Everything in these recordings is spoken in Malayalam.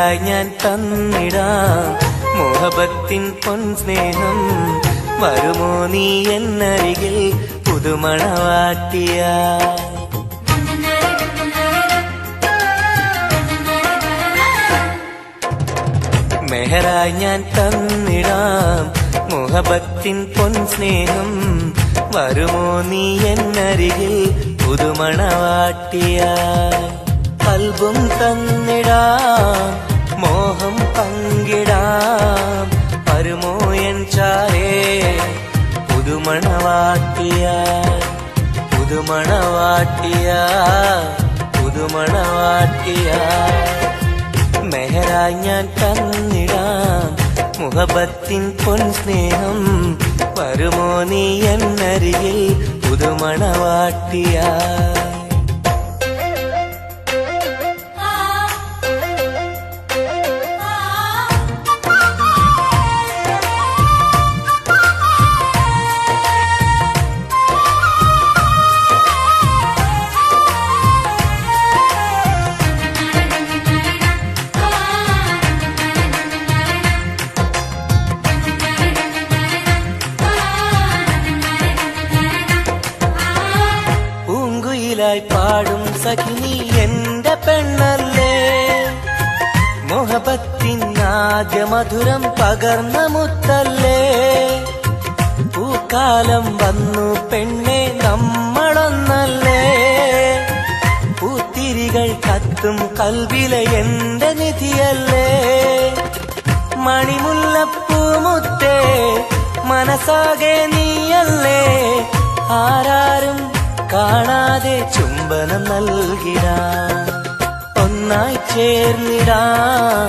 മെഹറായി ഞാൻ തന്നിടാം മോഹബത്തിൻ പൊൻസ്നേഹം. വരുമോ നീ എന്നരികിൽ പുതുമണവാട്ടിയ? മെഹറായി ഞാൻ തന്നിടാം മോഹബത്തിൻ പൊൻസ്നേഹം. വരുമോ നീ എന്നരികിൽ പുതുമണവാട്ടിയ? കൽബും തന്നിടാം മോഹം പങ്കിടാം. വരുമോ എൻ ചാരേ പുതുമണവാട്ടിയ? പുതുമണവാട്ടിയ പുതുമണവാട്ടിയ. മെഹറായി ഞാൻ തന്നിടാം മുഹബത്തിൻ പൊൻസ്നേഹം. വരുമോ നീ എന്നരികിൽ പുതുമണവാട്ടിയ? പാടും സഖിനി എന്റെ പെണ്ണല്ലേ, മോഹബത്തിൻ ആദ്യ മധുരം പകർന്ന മുത്തല്ലേ. പൂക്കാലം വന്നു പെണ്ണെ നമ്മളൊന്നല്ലേ, പൂത്തിരികൾ കത്തും കൽവിലെ എന്റെ നിധിയല്ലേ. മണിമുല്ലപ്പൂമുത്തേ മനസ്സാകെ നീയല്ലേ, ആരാരും കാണാതെ ചുംബനം നൽകിടാം. ഒന്നായി ചേർന്നിടാം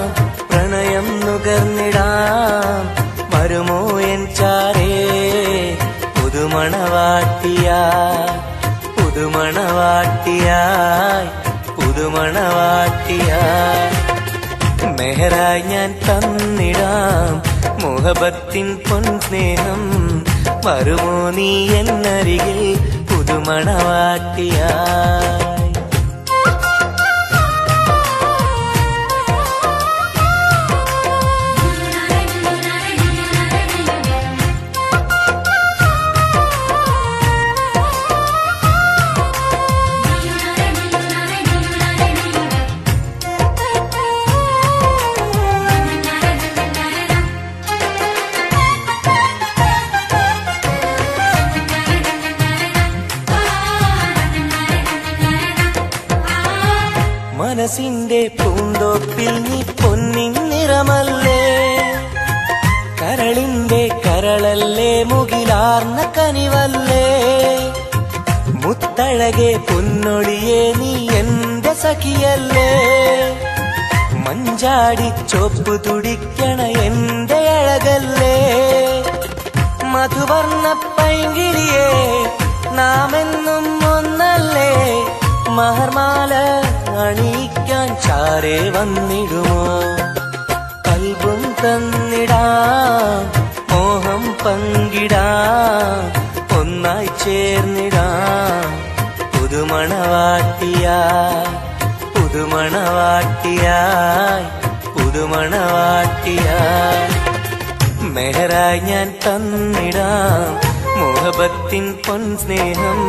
പ്രണയം നുകർന്നിടാം. വരുമോ എൻ ചാരേ പുതുമണവാട്ടിയായി? പുതുമണവാട്ടിയായി പുതുമണവാട്ടിയായി. മെഹറായി ഞാൻ തന്നിടാം മോഹബത്തിൻ പൊൻസ്നേഹം. വരുമോ നീ എന്നരികിൽ പുതുമണവാട്ടിയായി? മനസ്സിന്റെ പൂന്തോപ്പിൽ നീ പൊന്നിൻ നിറമല്ലേ, കരളിന്റെ കരളല്ലേ, മുകിലാർന്ന കനിവല്ലേ. മുത്തഴകെ പൊന്നൊളിയെ നീ എന്റെ സഖിയല്ലേ, മഞ്ചാടി ചോപ്പ് തുടിക്കണ എന്റെ അഴകല്ലേ. മധുവർണ്ണ പൈങ്കിളിയെ നാമെന്നും ഒന്നല്ലേ, മഹർമാല അണിയിക്കാൻ ചാരേ വന്നിടുമോ. കൽബും തന്നിടാം മോഹം പങ്കിടാം. ഒന്നായി ചേർന്നിടാം പുതുമണവാട്ടിയായി? പുതുമണവാട്ടിയായി പുതുമണവാട്ടിയായി. മെഹറായി ഞാൻ തന്നിടാം മോഹബത്തിൻ പൊൻസ്നേഹം.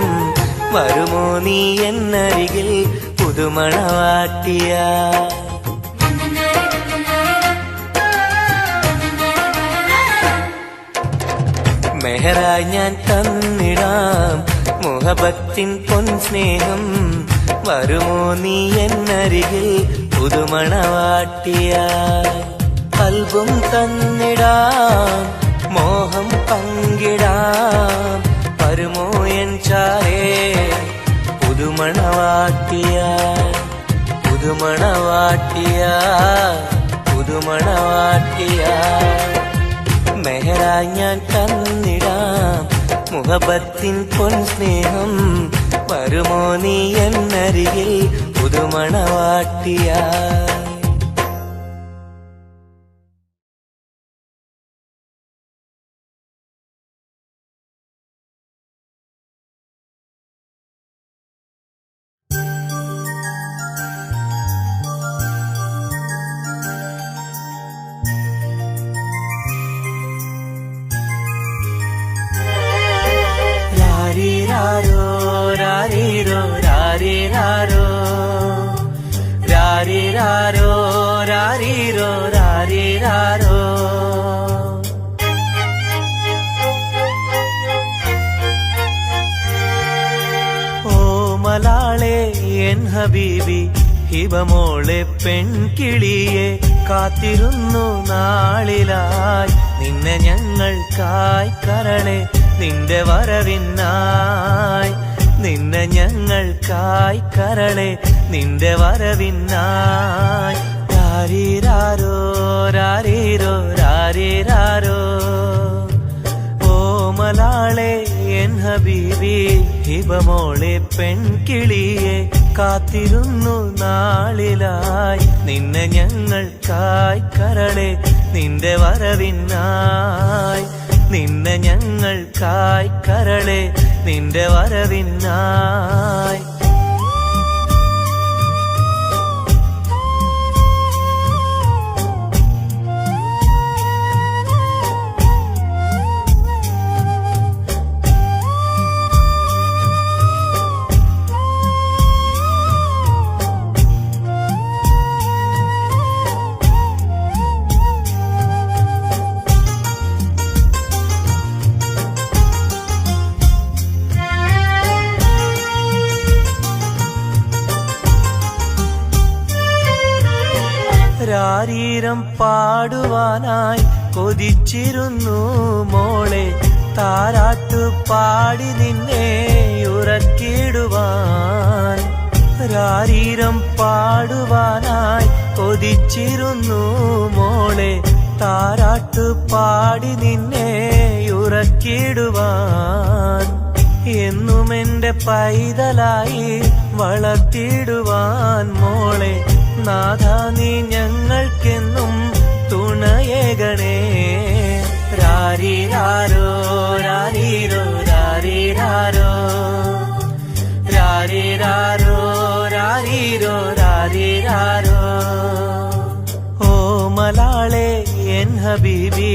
വരുമോ നീ എന്നരികിൽ പുതുമണവാട്ടിയായി? മെഹറായി ഞാൻ തന്നിടാം മോഹബത്തിൻ പൊൻസ്നേഹം. വരുമോ നീ എന്നരികിൽ പുതുമണവാട്ടിയായി? കൽബും തന്നിടാം മോഹം പങ്കിടാം. വരുമോ എൻ ചാരേ പുതുമണവാട്ടിയായി? പുതുമണവാട്ടിയായി പുതുമണവാട്ടിയായി. മെഹറായി ഞാൻ തന്നിടാം മുഹബത്തിൻ പൊൻസ്നേഹം. വരുമോ നീ എന്നരികിൽ പുതുമണവാട്ടിയായി? ഹബീബി ഹിബമോളെ പെൺകിളിയെ കാത്തിരുന്നു നാളിലായി നിന്നെ ഞങ്ങൾക്കായി കരളെ നിന്റെ വരവിനായി നിന്നെ ഞങ്ങൾക്കായി കരളെ നിന്റെ വരവിനായി രാരീരാരോ രാരീരോ രാരീരാരോ ഓമലാളെ എൻ ഹബീബി ഹിബമോളെ പെൺകിളിയെ കാത്തിരുന്നു നാളിലായി നിന്നെ ഞങ്ങൾക്കായി കരളെ നിന്റെ വരവിനായി നിന്നെ ഞങ്ങൾക്കായി കരളെ നിന്റെ വരവിനായി രാരീരം പാടുവാനായി കൊതിച്ചിരുന്നു മോളെ താരാട്ടു പാടി നിന്നെ ഉറക്കിടുവാൻ രാരീരം പാടുവാനായി കൊതിച്ചിരുന്നു മോളെ താരാട്ടു പാടി നിന്നെ ഉറക്കിടുവാൻ എന്നും എന്റെ പൈതലായി വളർത്തിടുവാൻ മോളെ നാഥ നീ ഞങ്ങൾക്കെന്നും തുണയേകണേ രാരീരാരോ രാരീരോ രാരീരാരോ രാരീരാരോ രാരീരോ രാരീരാരോ ഓമലാളെ എൻ ഹബീബി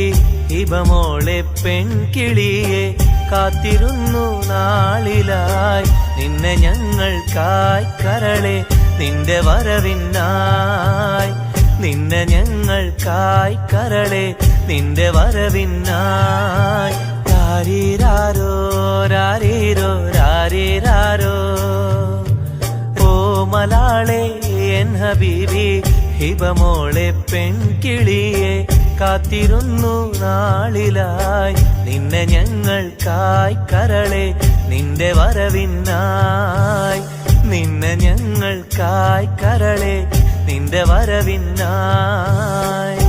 ഹിബമോളെ പെൺകിളിയെ കാത്തിരുന്നു നാളിലായി നിന്നെ ഞങ്ങൾക്കായി കരളെ നിന്റെ വരവിനായി നിന്നെ ഞങ്ങൾക്കായി കരളെ നിന്റെ വരവിനായി രാരീരാരോ രാരീരോ രാരീരാരോ ഓമലാളെ എൻ ഹബീബി ഹിബമോളെ പെൺകിളിയെ കാത്തിരുന്നു നാളിലായി നിന്നെ ഞങ്ങൾക്കായി കരളെ നിന്റെ വരവിനായി നിന്നെ ഞങ്ങൾക്കായി കരളെ നിന്റെ വരവിനായി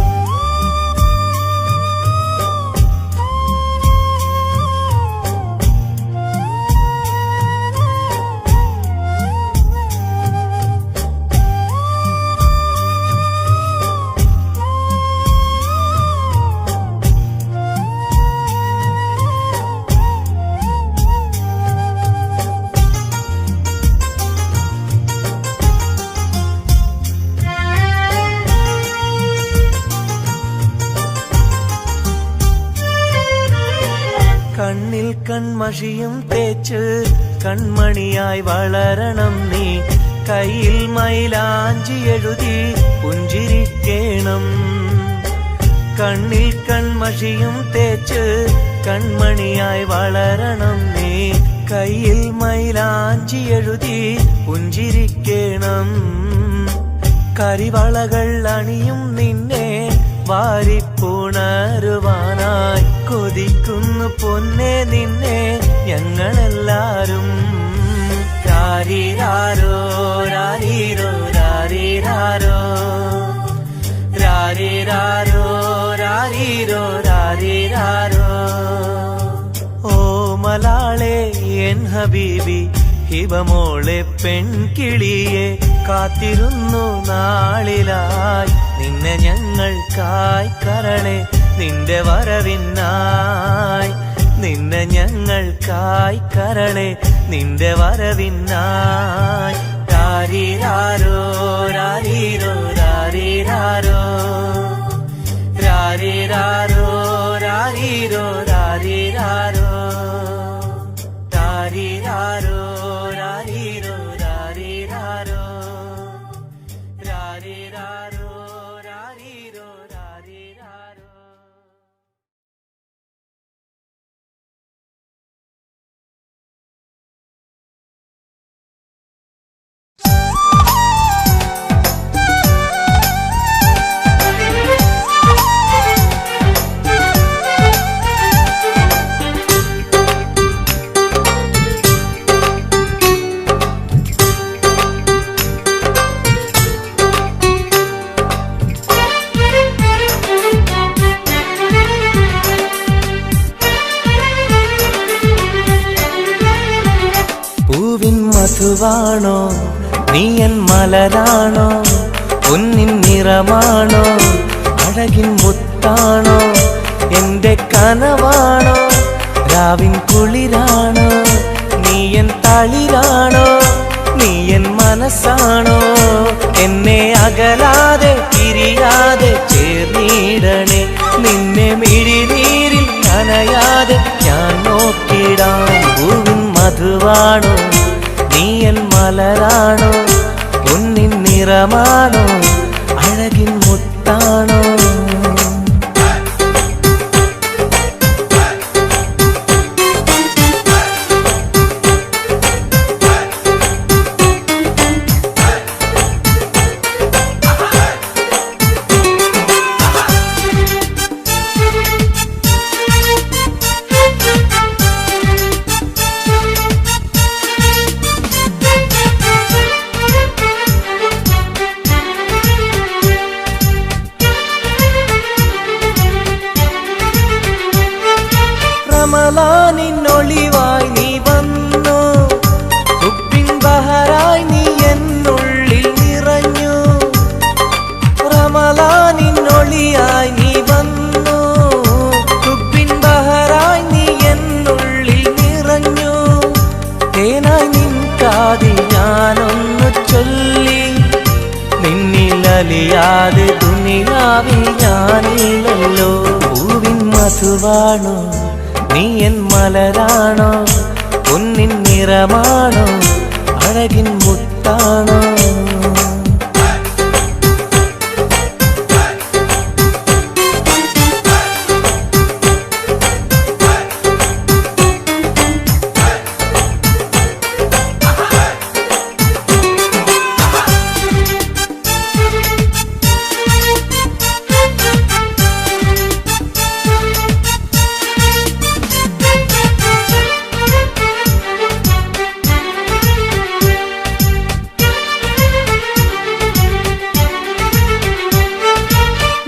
കണ്ണിൽ കൺമഷിയും തേച്ച് കൺമണിയായി വളരണം നീ കയ്യിൽ മൈലാഞ്ചി എഴുതി പുഞ്ചിരിക്കേണം കണ്ണിൽ കൺമഷിയും തേച്ച് കൺമണിയായി വളരണം നീ കയ്യിൽ മൈലാഞ്ചി എഴുതി പുഞ്ചിരിക്കേണം കരിവളകൾ അണിയും നിന്നെ വാരിപ്പുണരുവാനായി കൊതിക്കുന്നു പൊന്നെ നിന്നെ ഞങ്ങളെല്ലാരും രാരീരാരോ രാരീരോ രാരീരാരോ രാരീരാരോ രാരീരോ രാരീരാരോ ഓമലാളെ എൻ ഹബീബി ഹിബമോളെ പെൺകിളിയെ കാത്തിരുന്നു നാളിലായി നിന്നെ ഞങ്ങൾക്കായി കരളെ നിന്റെ വരവിനായി നിന്നെ ഞങ്ങൾക്കായി കരളെ നിന്റെ വരവിനായി രാരീരാരോ രാരീരോ രാരീരാരോ രാരീരാരോ രാരീരോ രാരീരാരോ രാരീരാരോ രാരീരോ രാരീരാരോ രാരീരാരോ രാരീരോ രാരീരാരോ മധുവാണോ നീ എൻ മലരാണോ പൊന്നിൻ നിറമാണോ അഴകിൻ മുത്താണോ എന്റെ കനവാണോ രാവിൻ കുളിരാണോ നീ എൻ തളിരാണോ നീ എൻ മനസ്സാണോ എന്നെ അകലാതെ പിരിയാതെ ചേർന്നിടണേ നിന്നെ മിഴിനീരിൽ നനയാതെ ഞാൻ നോക്കിടാം പൂവിൻ മധുവാണോ നീ എൻ മലരാണോ പൊന്നിൻ നിറമാണോ അഴകിൻ മുത്താണോ റമളാനിന്നൊളിവായി നീ വന്നു ഉപ്പിൻ ബഹറായി നീ എന്നുള്ളിൽ നിറഞ്ഞു റമളാനിന്നൊളിയായി നീ വന്നു ഉപ്പിൻ ബഹറായി നീ എന്നുള്ളിൽ നിറഞ്ഞു തേനായി നിൻ കാതിൽ ഞാനൊന്നു ചൊല്ലി നിന്നിലലിയാതെ ദുനിയാവിൽ ഞാനില്ലല്ലോ പൂവിൻ മധുവാണോ നീ എൻ മലരാണോ പൊന്നിൻ നിറമാണോ അഴകിൻ മുത്താണോ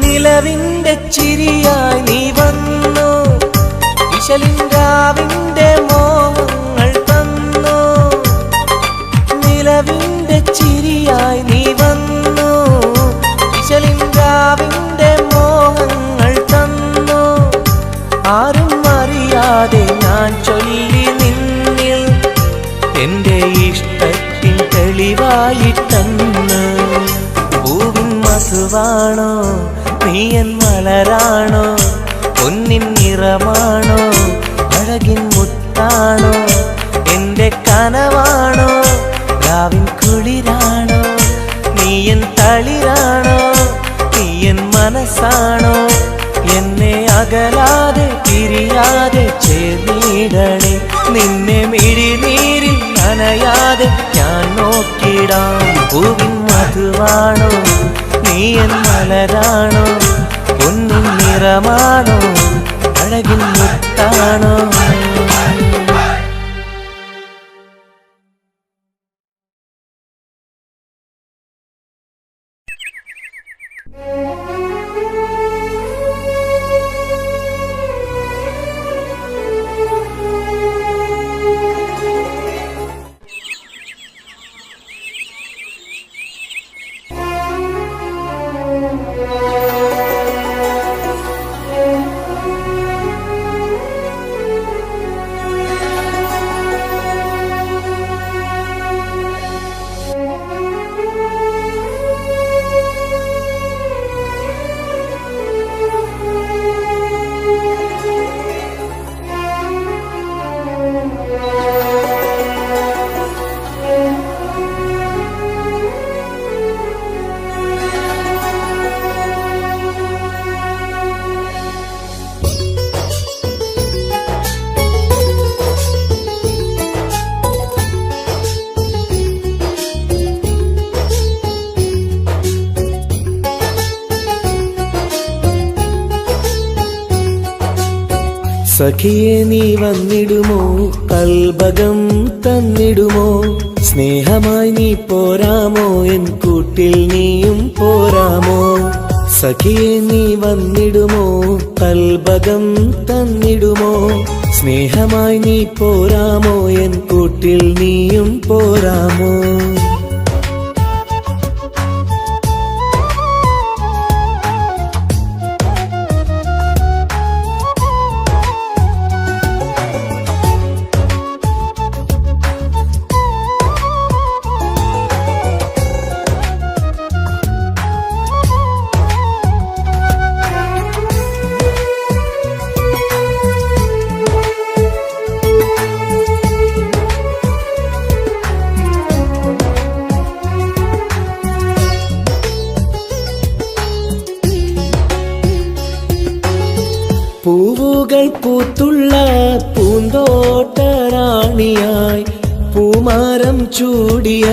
നിലവിന്റെ ചിരിയായി നീ വന്നു ഇശലിൻരാവിന്റെ മോഹങ്ങൾ തന്നു നിലവിന്റെ ചിരിയായി നീ വന്നു ഇശലിൻരാവിന്റെ മോഹങ്ങൾ തന്നു ആരും അറിയാതെ ഞാൻ ചൊല്ലി നിന്നിൽ എന്റെ ഇഷ്ടത്തിൻ തെളിവായിട്ടന്ന് പൂവിൻ മധുവാണോ നീ എൻ മലരാണോ പൊന്നിൻ നിറമാണോ അഴകിൻ മുത്താണോ എന്റെ കനവാണോ രാവിൻ കുളിരാണോ നീ എൻ തളിരാണോ നീ എൻ മനസ്സാണോ എന്നെ അകലാതെ പിരിയാതെ ചേർന്നിടണേ നിന്നെ മിഴിനീരിൽ നനയാതെ ഞാൻ നോക്കിടാം പൂവിൻ മധുവാണോ നീ എൻ മലരാണോ പൊന്നിൻ നിറമാണോ അഴകിൻ മുത്താണോ സഖിയെ നീ വന്നിടുമോ കൽബകം തന്നിടുമോ സ്നേഹമായി നീ പോരാമോ എൻ കൂട്ടിൽ നീയും പോരാമോ സഖിയെ നീ വന്നിടുമോ കൽബകം തന്നിടുമോ സ്നേഹമായി നീ പോരാമോ എൻ കൂട്ടിൽ നീയും പോരാമോ? പൂവുകൾ പൂത്തുള്ള പൂന്തോട്ടറാണിയായി പൂമാരം ചൂടിയ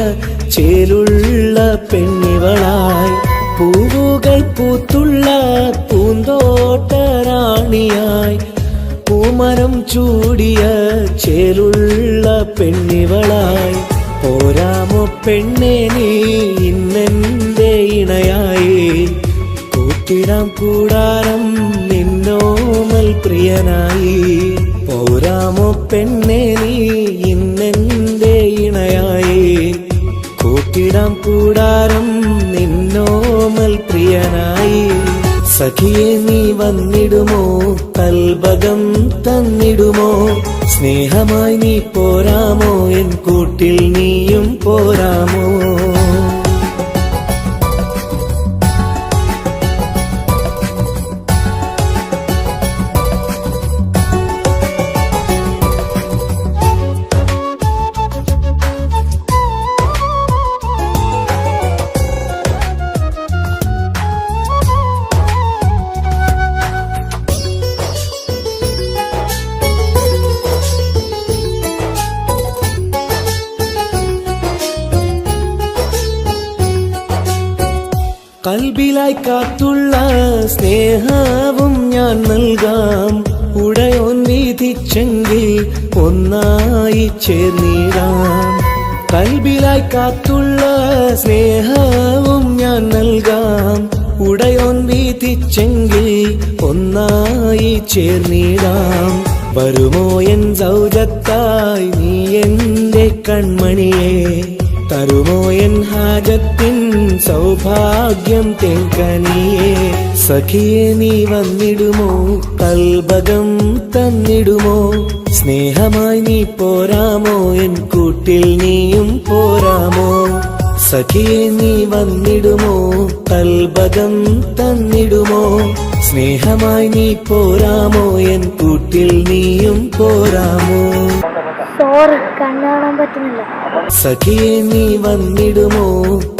ചേലുള്ള പെണ്ണിവളായി. പൂവുകൾ പൂത്തുള്ള പൂന്തോട്ടറാണിയായി പൂമരം ചൂടിയ ചേലുള്ള പെണ്ണിവളായി. പോരാമോ പെണ്ണേ നീ ഇന്നെന്റെ ഇണയായി? കൂട്ടിടാം കൂടാരം നിന്നോമൽ പ്രിയനായി. പോരാമോ പെണ്ണേ നീ ഇന്നെന്റെ ഇണയായി? കൂട്ടിടാം കൂടാരം നിന്നോമൽ പ്രിയനായി. സഖിയെ നീ വന്നിടുമോ? കൽബകം തന്നിടുമോ? സ്നേഹമായി നീ പോരാമോ? എൻ കൂട്ടിൽ നീയും പോരാമോ? കൽബിലായി കാത്തുള്ള സ്നേഹവും ഞാൻ നൽകാം. ഉടയോൻ വിധിച്ചെങ്കിൽ ഒന്നായി ചേർന്നിടാം. കൽബിലായി കാത്തുള്ള സ്നേഹവും ഞാൻ നൽകാം. ഉടയോൻ വിധിച്ചെങ്കിൽ ഒന്നായി ചേർന്നിടാം. വരുമോ എൻ സൗജത്തായി നീ എന്റെ കൺമണിയെ? തരുമോ എൻ ഹാജത്തിൻ സൗഭാഗ്യം തേങ്കനിയേ? സഖിയെ നീ വന്നിടുമോ? കൽബകം തന്നിടുമോ? സ്നേഹമായി നീ പോരാമോ? എൻ കൂട്ടിൽ നീയും പോരാമോ? സഖിയെ നീ വന്നിടുമോ? കൽബകം തന്നിടുമോ? സ്നേഹമായി നീ പോരാമോ? എൻ കൂട്ടിൽ നീയും പോരാമോ? സോറി, കണ്ണാണാൻ പറ്റുന്നില്ല. സഖിയെ നീ വന്നിടുമോ?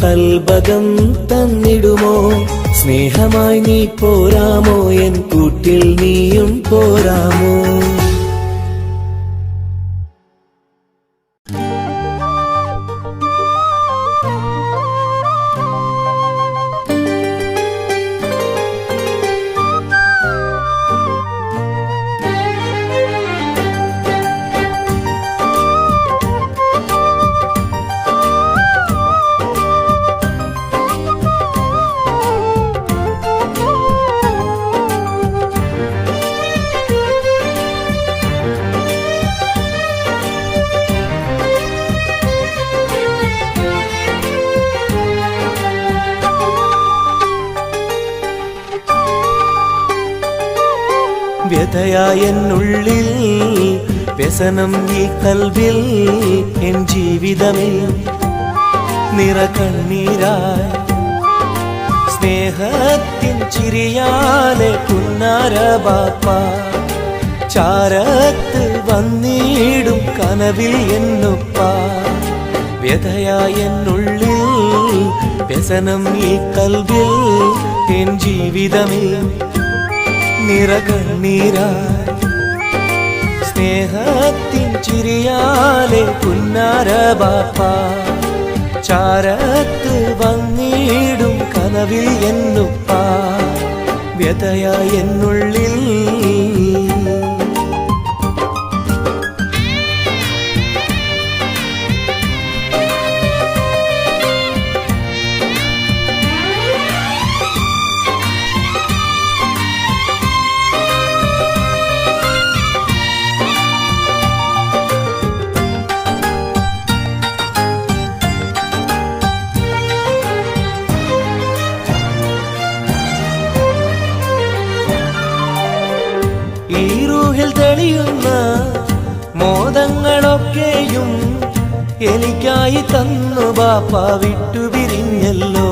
കൽബകം തന്നിടുമോ? സ്നേഹമായി നീ പോരാമോ? എൻ കൂട്ടിൽ നീയും പോരാമോ? വ്യഥയായെന്നുള്ളിൽ വ്യസനം ഈ കൽവിൽ എൻ ജീവിതമേ നിറകണ്ണീരായി സ്നേഹത്തിൻ ചിരിയാലെ പുന്നാര ബാപ്പ ചാരത്ത് വന്നിടും കനവിൽ എന്നുപ്പ. വ്യഥയായെന്നുള്ളിൽ വ്യസനം ഈ കൽവിൽ എൻ ജീവിതമേ നിറകണ്ണീരായി സ്നേഹത്തിൻ ചിരിയാലെ പുന്നാര ബാപ്പ ചാരത്ത് വന്നിടും കനവിൽ എന്നുപ്പ. വ്യഥയായെന്നുള്ളിൽ തെളിയുന്ന മോദങ്ങളൊക്കെയും എനിക്കായി തന്നു ബാപ്പ വിട്ടുപിരിഞ്ഞല്ലോ.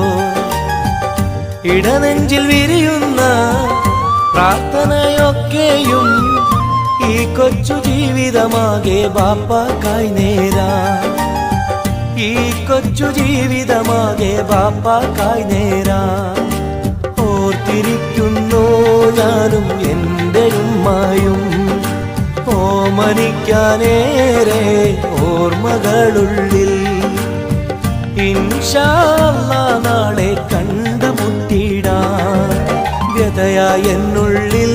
ഇടനെഞ്ചിൽ വിരിയുന്ന പ്രാർത്ഥനയൊക്കെയും ഈ കൊച്ചു ജീവിതമാകെ ബാപ്പാക്കായി നേരാ. ഈ കൊച്ചു ജീവിതമാകെ ബാപ്പാക്കായി നേരാ. ഓർത്തിരിക്കുന്നു ഞാനും എൻ്റെ ഉമ്മായും, ഓമനിക്കാനേറെ ഓർമ്മകളുള്ളിൽ. ഇൻഷാ അല്ലാഹ് നാളെ കണ്ടുമുട്ടിടാൻ വ്യതയായ എന്നുള്ളിൽ.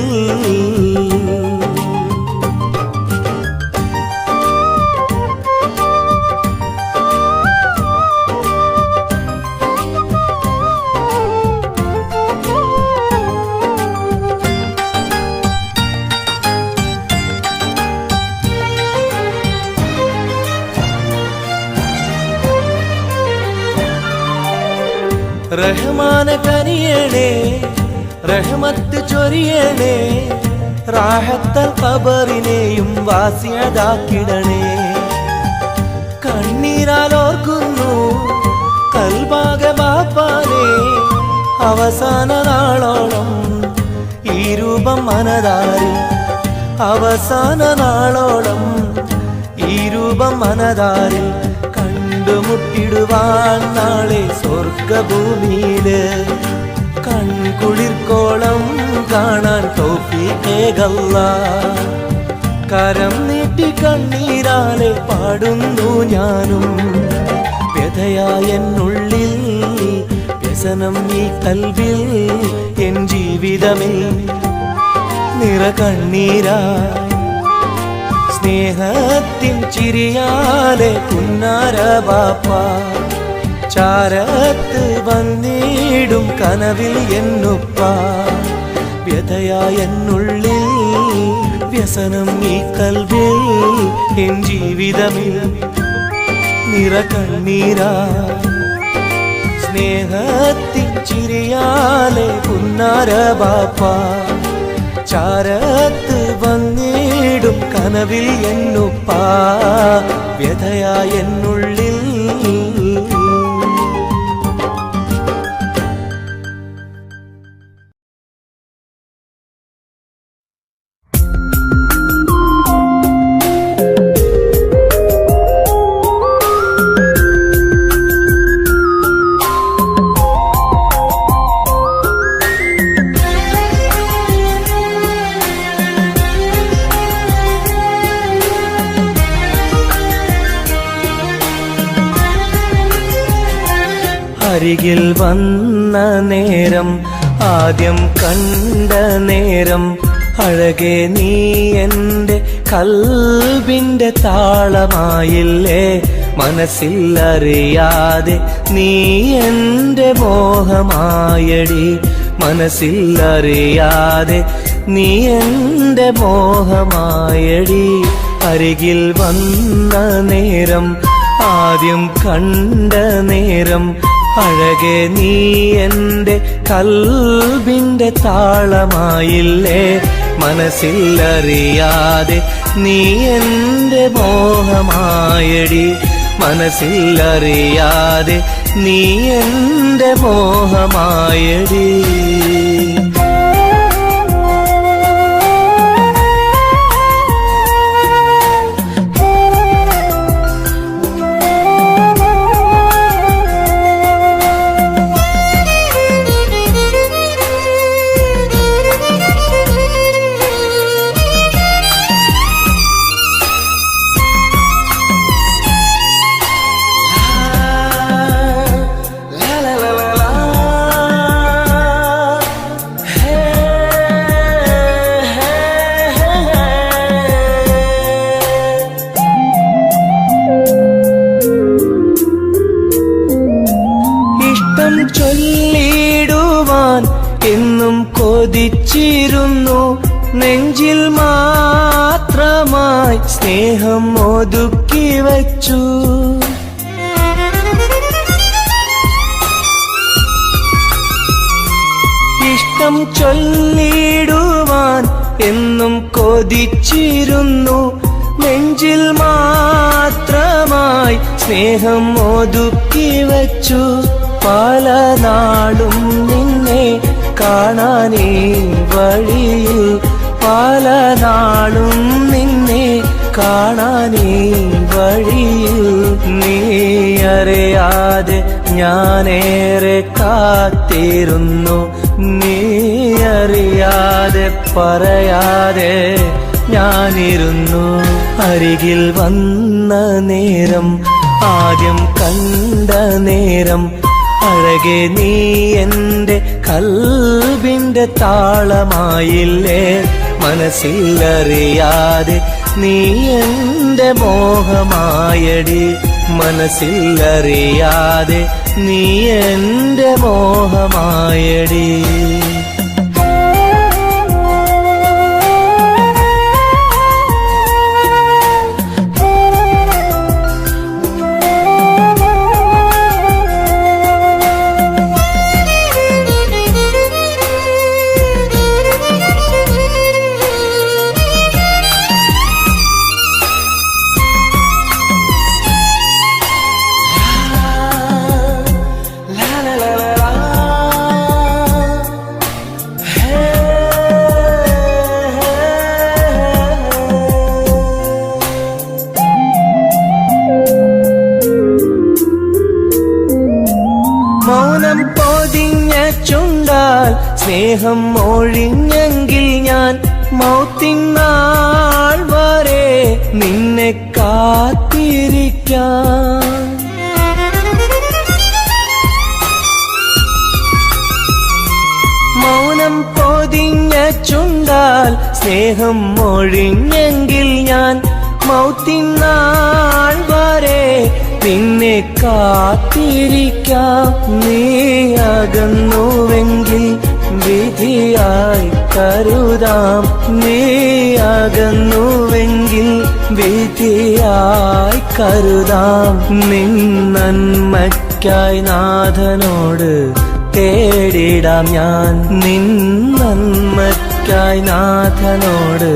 റഹ്മാനെ കനിയണേ, റഹ്മത്ത് ചൊരിയണേ, റാഹത്തൽ ഖബറിനെയും വാസിയതാക്കിടണേ. കണ്ണീരാൽ ഓർക്കുന്നു കൽബാകെ ബാപ്പാനെ, അവസാന നാളോളം ഈ രൂപം മനതാരിൽ. അവസാന നാളോളം ഈ രൂപം മനതാരിൽ. കണ്ടുമുട്ടിടുവാൻ നാളെ സ്വർഗഭൂമിയില്. കൺകുളിർക്കോളം കാണാൻ തൗഫീഖേകല്ലാഹ്. കരം നീട്ടി കണ്ണീരാലെ പാടുന്നു ഞാനും. വ്യഥയായ എന്നുള്ളിൽ വ്യസനം ഈ കൽവിൽ. എൻ ജീവിതമിൽ നിറകണ്ണീരായി സ്നേഹത്തിൻ ചിരിയാലെ പുന്നാര ബാപ്പ. ചാരത്ത് വന്നിടും കനവിൽ എന്നുപ്പ. വ്യഥയായ എന്നുള്ളിൽ വ്യസനം ഈ കൽവിൽ. എൻ ജീവിതമിൽ നിറകണ്ണീരായി സ്നേഹത്തിൻ ചിരിയാലെ പുന്നാര ബാപ്പ. ചാരത്ത് വന്നിടും കനവിൽ എന്നുപ്പ. വ്യഥയായ എന്നുള്ളിൽ. അരികിൽ വന്ന നേരം, ആദ്യം കണ്ട നേരം, അഴകെ നീ എൻ്റെ കൽബിൻ്റെ താളമായില്ലേ. മനസ്സിലറിയാതെ നീ എൻ്റെ മോഹമായടി. മനസ്സിലറിയാതെ നീ എൻ്റെ മോഹമായടി. അരികിൽ വന്ന നേരം, ആദ്യം കണ്ട നേരം, അഴകെ നീ എൻ്റെ കൽബിൻ്റെ താളമായില്ലേ. മനസ്സിലറിയാതെ നീ എൻ്റെ മോഹമായടി. മനസ്സിലറിയാതെ നീ എൻ്റെ മോഹമായടി. ചൊല്ലിടുവാൻ എന്നും കൊതിച്ചിരുന്നു. നെഞ്ചിൽ മാത്രമായി സ്നേഹം ഒതുക്കി വച്ചു. ഇഷ്ടം ചൊല്ലിടുവാൻ എന്നും കൊതിച്ചിരുന്നു നെഞ്ചിൽ മാത്രമായി സ്നേഹം ഒതുക്കി വച്ചു പല നാളും നിന്നെ കാണാനേ വഴിയിൽ പല നാളും നിന്നെ കാണാനേ വഴിയിൽ നീ അറിയാതെ ഞാനേറെ കാത്തിരുന്നു നീ അറിയാതെ പറയാതെ ഞാനിരുന്നു അരികിൽ വന്ന നേരം ആദ്യം കണ്ട നേരം അഴകെ നീ എൻ്റെ കൽബിൻ്റെ താളമായില്ലേ മനസ്സിലറിയാതെ നീ എൻ്റെ മോഹമായടി മനസ്സിലറിയാതെ നീ എൻ്റെ മോഹമായടി മൗനം പൊതിഞ്ഞ ചുണ്ടാൽ സ്നേഹം ഒഴിഞ്ഞെങ്കിൽ ഞാൻ മൗത്തിനാൾ വരെ നിന്നെ കാത്തിരിക്കാം മൗനം പൊതിഞ്ഞ ചുണ്ടാൽ സ്നേഹം ഒഴിഞ്ഞെങ്കിൽ ഞാൻ മൗത്തിനാൾ വരെ നിന്നെ കാത്തിരിക്കാം നീ അകന്നുവെങ്കിൽ വിധിയായി കരുതാം നീ അകന്നുവെങ്കിൽ വിധിയായി കരുതാം നിൻ നന്മയ്ക്കായി നാഥനോട് തേടിടാം ഞാൻ നിൻ നന്മയ്ക്കായി നാഥനോട്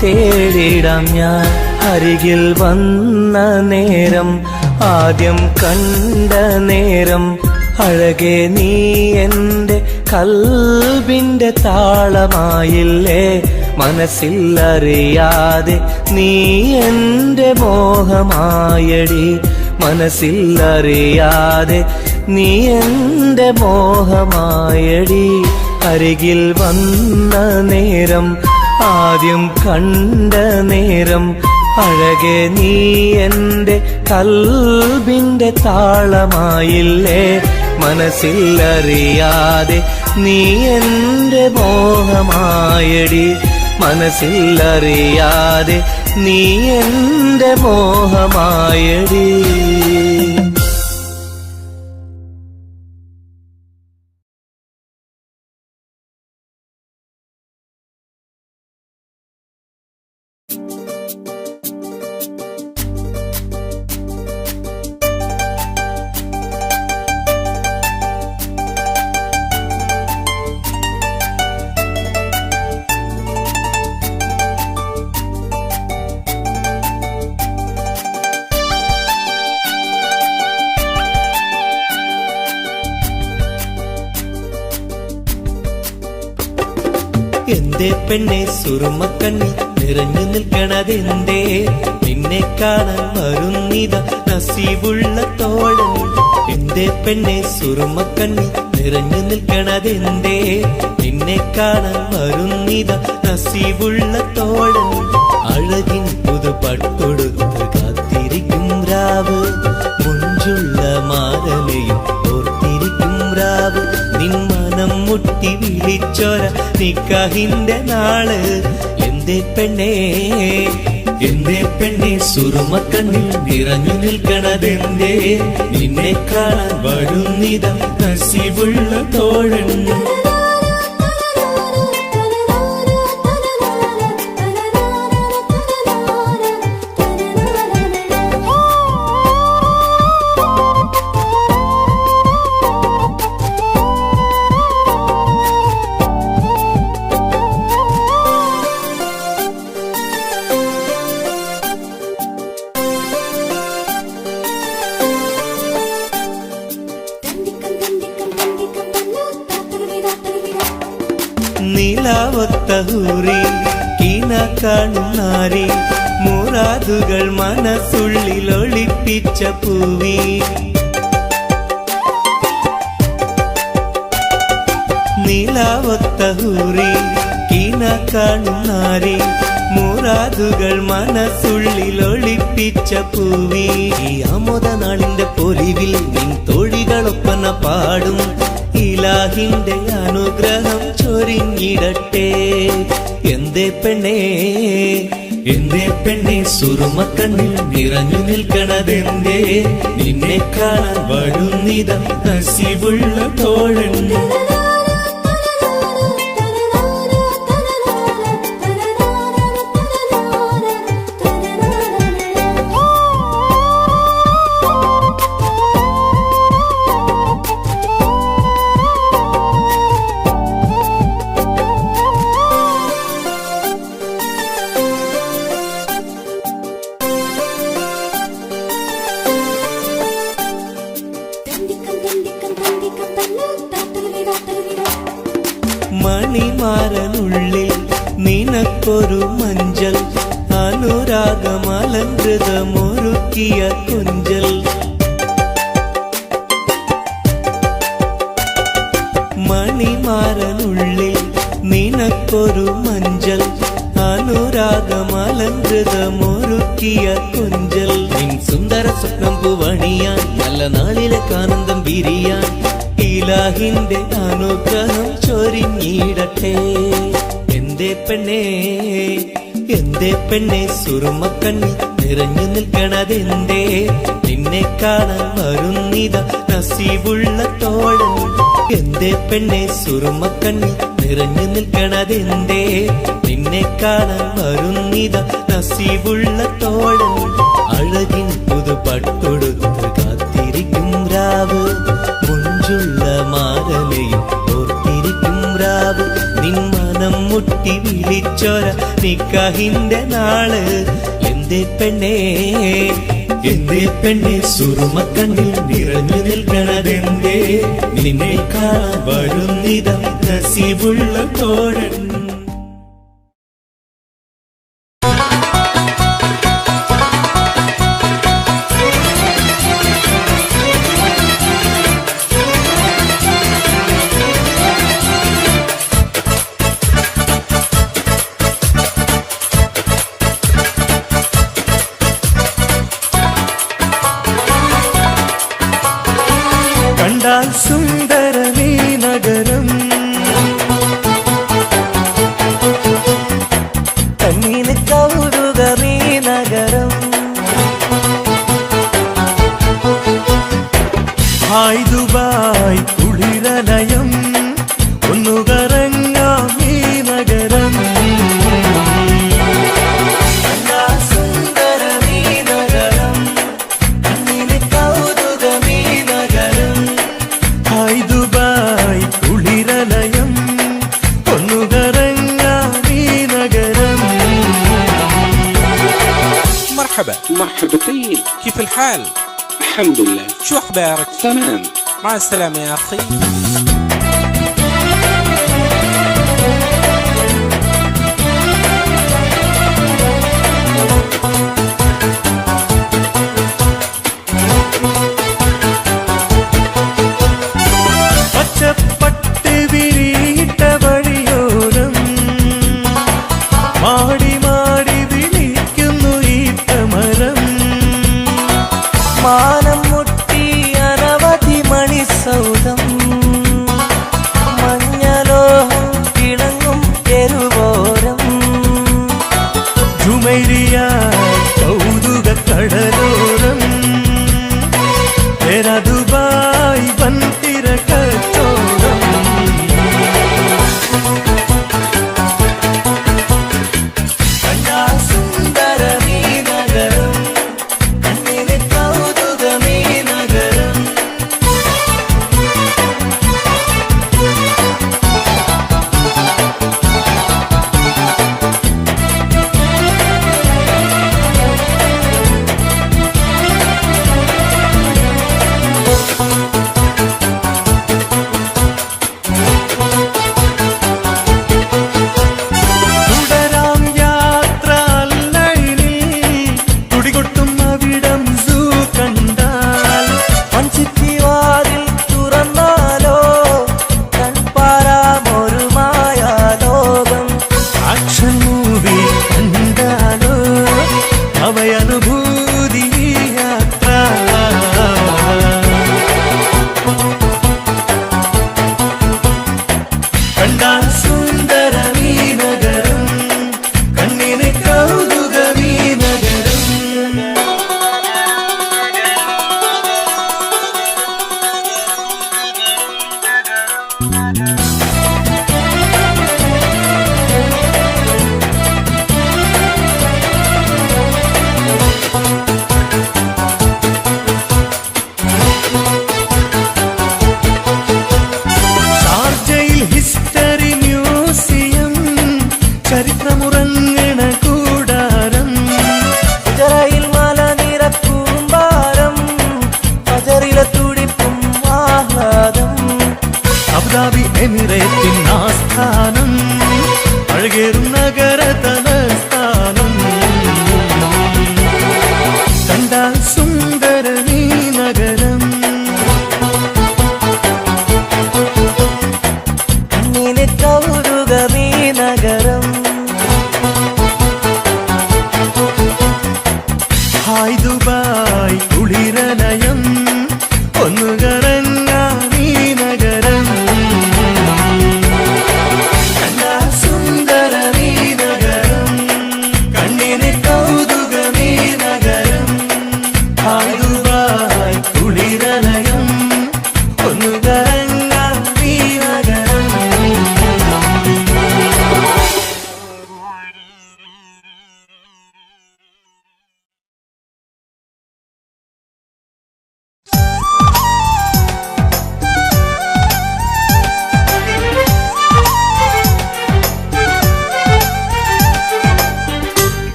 തേടിടാം ഞാൻ അരികിൽ വന്ന നേരം ആദ്യം കണ്ട നേരം അഴകെ നീ എൻ്റെ കൽബിൻ്റെ താളമായില്ലേ മനസ്സിലറിയാതെ നീ എൻ്റെ മോഹമായടി മനസ്സിലറിയാതെ നീ എൻ്റെ മോഹമായടി അരികിൽ വന്ന നേരം ആദ്യം കണ്ട നേരം അഴകെ നീ എൻ്റെ കൽബിൻ്റെ താളമായില്ലേ മനസ്സിലറിയാതെ നീ എൻ്റെ മോഹമായടി മനസ്സിലറിയാതെ നീ എൻ്റെ മോഹമായടി എന്തേ പെണ്ണെ സുറുമക്കണ്ണി നിറഞ്ഞു നിൽക്കണതെന്തേ നിന്നെ കാണാൻ വരുന്നിത നസീബുള്ള തോഴൻ എന്തേ പെണ്ണെ സുറുമക്കണ്ണി നിറഞ്ഞു നിൽക്കണതെന്തേ നിന്നെ കാണാൻ വരുന്നിത നസീബുള്ള തോഴൻ അഴകിൻ പുതുപട്ടൊടുത്ത് കാത്തിരിക്കും രാവ് മുഞ്ചുള്ള മാരലയും ഓർത്തിരിക്കും രാവ് നിൻ മനം മുട്ടി വിളിച്ചോര നിക്കാഹിന്റെ നാള് എന്തേ പെണ്ണെ സുറുമക്കണ്ണിൽ നിറഞ്ഞു നിൽക്കണതെന്തേ നിന്നെ കാണാൻ വരുന്നിത നസീബുള്ള തോഴൻ നീലാവത്തഹൂറി കീന കാണുന്നാരി മുറാദുകൾ മനസ്സുള്ളിൽ ഒളിപ്പിച്ച പൂവി നീലാവത്തഹൂറി കീന കാണുന്നാരി മുറാദുകൾ മനസ്സുള്ളിൽ ഒളിപ്പിച്ച പൂവി ഈ ആമോദ നാളിന്റെ പൊലിവിൽ നിൻ തോഴികളൊപ്പന പാടും ഇലാഹിന്റെ അനുഗ്രഹം ചൊരിഞ്ഞിടട്ടെ എന്തേ പെണ്ണേ സുറുമക്കണ്ണിൽ നിറഞ്ഞു നിൽക്കണതെന്തേ നിന്നെ കാണാൻ വരുന്നിത നസീബുള്ള തോഴൻ മണിമാരനുള്ളിൽ നിനക്കൊരു മഞ്ചൽ അനുരാഗമലങ്കൃതമൊരുക്കിയ കുഞ്ചൽ മണിമാരനുള്ളിൽ നിനക്കൊരു മഞ്ചൽ അനുരാഗമലങ്കൃതമൊരുക്കിയ കുഞ്ചൽ നിൻ സുന്ദര സ്വപ്നം പൂവണിയാൻ നല്ല നാളിലെ ആനന്ദം വിരിയാൻ ഇലാഹിന്റെ അനുഗ്രഹം ചൊരിഞ്ഞിടട്ടെ എന്തേ പെണ്ണേ സുറുമക്കണ്ണിൽ നിറഞ്ഞു നിൽക്കണതെന്തേ നിന്നെ കാണാൻ വരുന്നിത നസീബുള്ള തോഴൻ എന്തേ പെണ്ണേ സുറുമക്കണ്ണിൽ നിറഞ്ഞു നിൽക്കണതെന്തേ നിന്നെ കാണാൻ വരുന്നിത നസീബുള്ള തോഴൻ അഴകിൻ പുതുപട്ടൊടുത്ത് കാത്തിരിക്കും രാവ് മുഞ്ചുള്ള മാരലയും ഓർത്തിരിക്കും രാവ് നിൻ മനം മുട്ടി വിളിച്ചൊര നിക്കാഹിന്റെ നാള് എന്തേ പെണ്ണേ സുറുമക്കണ്ണിൽ നിറഞ്ഞു നിൽക്കണതെന്തേ നിന്നെ കാണാൻ വരുന്നിത നസീബുള്ള തോഴൻ കണ്ടാൽ സുന്ദരമീ നഗരം കണ്ണിന് കൗതുകമീ നഗരം ഹായ് ദുബായ് കുളിരലയം ഒന്നു കറങ്ങാം ഈ നഗരം مرحبتين، كيف الحال؟ الحمد لله. شو أخبارك؟ تمام. مع السلامة يا أخي. പച്ചപ്പട്ട് വിരിയിട്ട വഴിയോരം മാടി മാടി വിളിക്കുന്നു ഈ തമരം മാനം മുട്ടി അനവധി മണിസൗധം മഞ്ഞലോഹം കിളങ്ങും തെരുവോരം ജുമൈരിയ കൗതുക കടലോരം ദുബായ് വൻതിര കച്ചോടം കണ്ടാ സുന്ദരമീ നഗരം കണ്ണിന് കൗതുകമീ നഗരം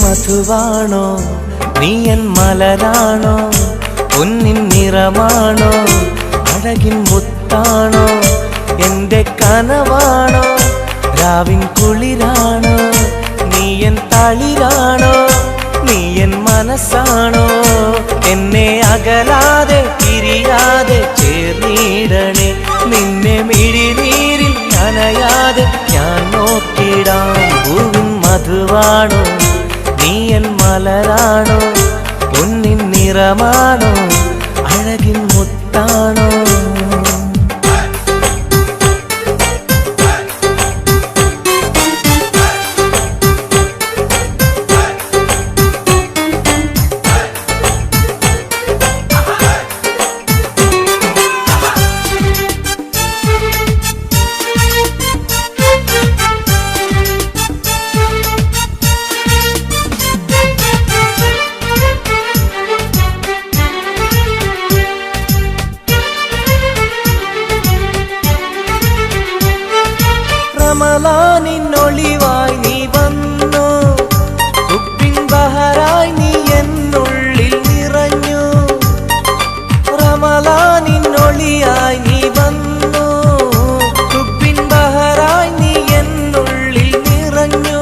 മധുവാണോ നീ എൻ മലരാണോ പൊന്നിൻ നിറമാണോ അഴകിൻ മുത്താണോ എന്റെ കനവാണോ രാവിൻ കുളിരാണോ നീ എൻ തളിരാണോ നീ എൻ മനസ്സാണോ എന്നെ അകലാതെ പിരിയാതെ ചേർന്നിടണേ നിന്നെ മിഴിനീരിൽ നനയാതെ ഞാൻ നോക്കിടാം പൂവിൻ മധുവാണോ നീ എൻ മലരാണോ പൊന്നിൻ നിറമാണോ അഴകിൻ മുത്താണോ റമളാനിന്നൊളിവായി നീ വന്നു ഉപ്പിൻ ബഹറായി നീ എന്നുള്ളിൽ നിറഞ്ഞു റമളാനിന്നൊളിയായി നീ വന്നു ഉപ്പിൻ ബഹറായി നീ എന്നുള്ളിൽ നിറഞ്ഞു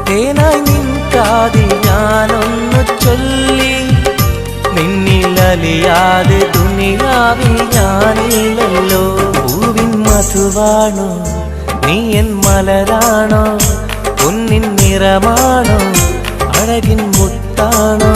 തേനായി നിൻ കാതിൽ ഞാനൊന്നു ചൊല്ലി നിന്നിലലിയാതെ ദുനിയാവിൽ ഞാനില്ലല്ലോ പൂവിൻ മധുവാണോ നീ എൻ മലരാണോ പൊന്നിൻ നിറമാണോ അഴകിൻ മുത്താണോ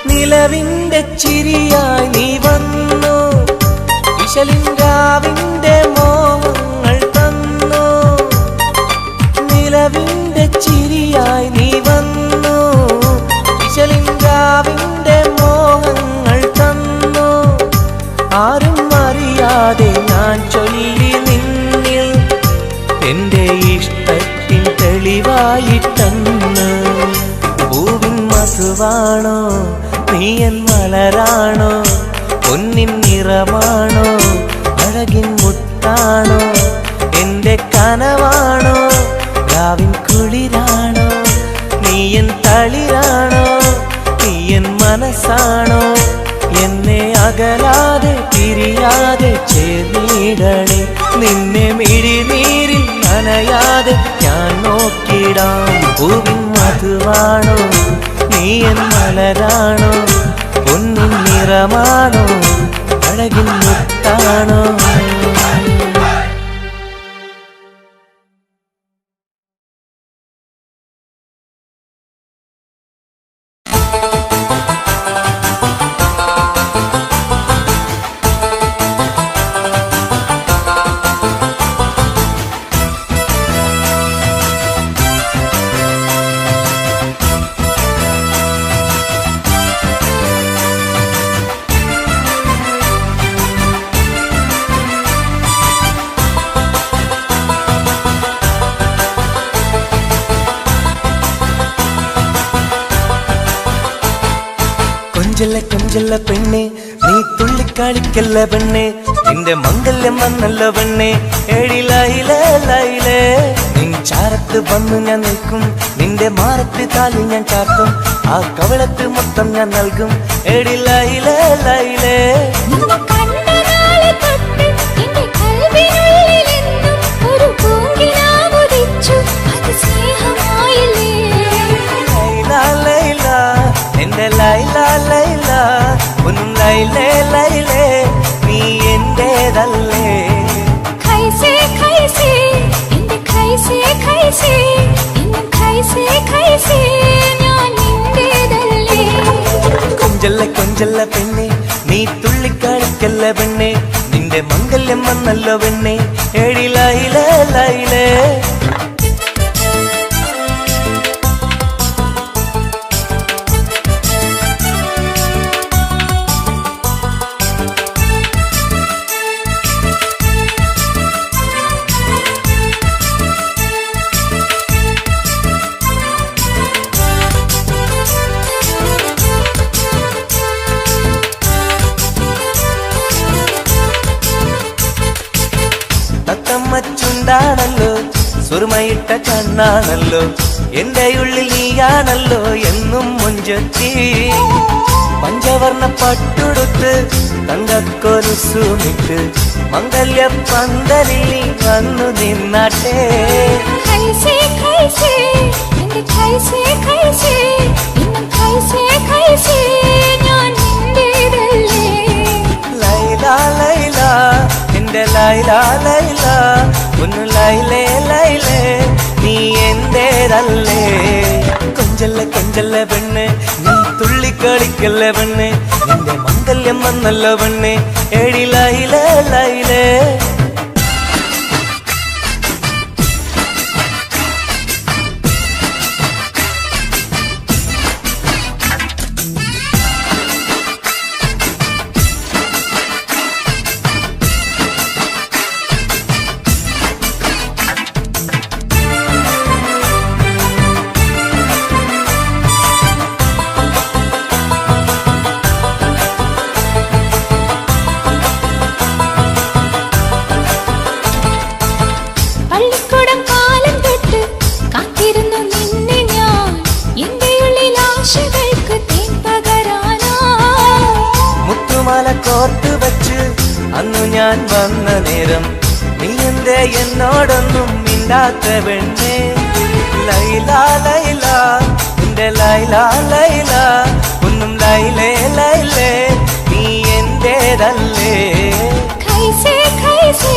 നിലവിന്റെ ചിരിയായി നീ വന്നു വിശലിൻരാവിന്റെ മോഹങ്ങൾ തന്നു നിലവിന്റെ ചിരിയായി നീ വന്നു വിശലിൻരാവിന്റെ മോഹങ്ങൾ തന്നു ആരും അറിയാതെ ഞാൻ ചൊല്ലി നിന്നിൽ എന്റെ ഇഷ്ടത്തിൻ തെളിവായിട്ടെന്ന് പൂവിൻ മധുവാണോ നീ എൻ മലരാണോ പൊന്നിൻ നിറമാണോ അഴകിൻ മുത്താണോ എന്റെ കനവാണോ രാവിൻ കുളിരാണോ നീ എൻ തളിരാണോ നീ എൻ മനസ്സാണോ എന്നെ അകലാതെ പിരിയാതെ ചേർന്നിടണേ നിന്നെ മിഴിനീരിൽ നനയാതെ ഞാൻ നോക്കിടാം പൂവിൻ മധുവാണോ നീ എൻ മലരാണോ പൊന്നിൻ നിറമാണോ അഴകിൻ മുത്താണോ കൊഞ്ചല്ല കൊഞ്ചല്ല പെണ്ണെ നീ തുള്ളിക്കളിക്കല്ല പെണ്ണെ നിന്റെ മംഗല്യം വന്നല്ല പെണ്ണെ എഴിലയിലേ ലൈലേ നിൻ ചാരത്ത് വന്നു ഞാൻ നിൽക്കും നിന്റെ മാറത്ത് താലി ഞാൻ ചാർത്തും ആ കവളത്ത് മൊത്തം ഞാൻ നൽകും എഴിലയിലേ ലൈലേ ലൈല ലൈല ഒന്നും ലൈലേ ലൈലേ നീ എന്റേതല്ലേ ഖൈസേ ഖൈസേ എന്റെ ഖൈസേ ഖൈസേ എന്റെ ഖൈസേ ഖൈസേ ഞാൻ നിന്റേതല്ലേ കൊഞ്ചല്ല കൊഞ്ചല്ല പെണ്ണെ നീ തുള്ളിക്കളിക്കല്ല പെണ്ണെ നിന്റെ മംഗല്യം വന്നല്ലോ പെണ്ണെ എഴി ലൈലേ ലൈലേ ചുണ്ടാണല്ലോ സുറുമയിട്ട കണ്ണാണല്ലോ എന്റെ ഉള്ളിൽ നീയാണല്ലോ എന്നും മുഞ്ചത്തി പഞ്ചവർണ്ണ പട്ടുടുത്ത് തങ്കക്കൊലുസുമിട്ട് മംഗല്യ പന്തലിൽ നീ വന്നു നിന്നാട്ടെ कैसे कैसे എന്റെ कैसे कैसे ഇന്നും कैसे कैसे ഞാൻ നിന്റേതല്ലേ ലൈല ലൈല എന്റെ ലൈല ലൈല ഒന്ന് ലൈലേ ലൈലേ നീ എന്റേതല്ലേ കൊഞ്ചല്ല കൊഞ്ചല്ല പെണ്ണ് നീ തുള്ളിക്കളിക്കല്ല പെണ്ണ് നിന്റെ മംഗല്യം വന്നല്ല പെണ്ണ് എടി ലൈലേ ലൈലേ പള്ളിക്കൂടം കാലം തൊട്ട് കാത്തിരുന്നു നിന്നെ ഞാൻ എന്റെ ഉള്ളിൽ ആശകൾക്ക് തേൻ പകരാനാ മുത്തുമാല കോർത്ത് വച്ച് അന്നു ഞാൻ വന്ന നേരം നീ എന്തേ എന്നോടൊന്നും മിണ്ടാത്ത പെണ്ണേ ലൈല ലൈല എന്റെ ലൈല ലൈല ഒന്നും ലൈലേ ലൈലേ നീ എന്റേതല്ലേ कैसे कैसे